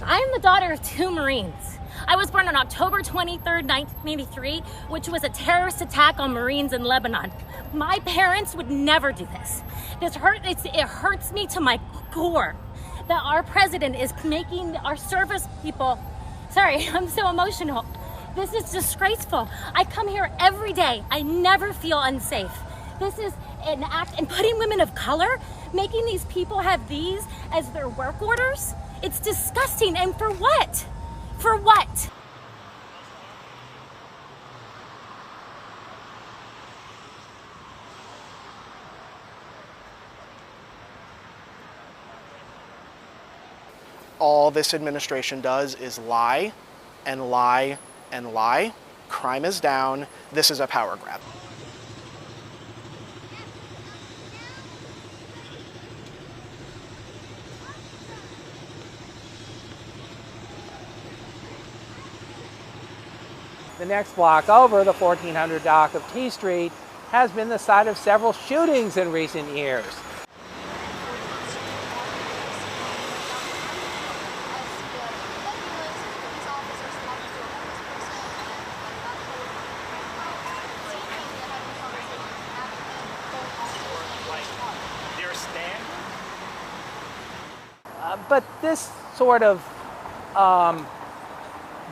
I am the daughter of 2 Marines. I was born on October 23rd, 1983, which was a terrorist attack on Marines in Lebanon. My parents would never do this. It hurts me to my core that our president is making our service people, sorry, I'm so emotional. This is disgraceful. I come here every day. I never feel unsafe. This is an act, and putting women of color, making these people have these as their work orders, it's disgusting. And for what? For what? All this administration does is lie and lie and lie. Crime is down. This is a power grab. The next block over, the 1400 block of T Street, has been the site of several shootings in recent years. But this sort of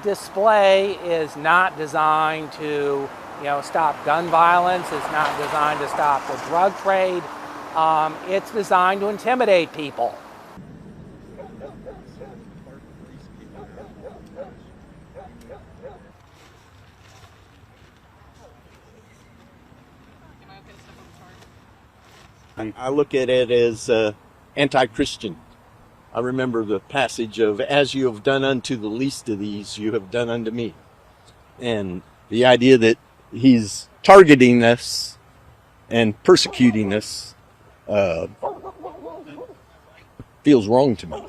display is not designed to, stop gun violence. It's not designed to stop the drug trade. It's designed to intimidate people. I look at it as anti-Christian. I remember the passage of, as you have done unto the least of these, you have done unto me. And the idea that he's targeting us and persecuting us feels wrong to me.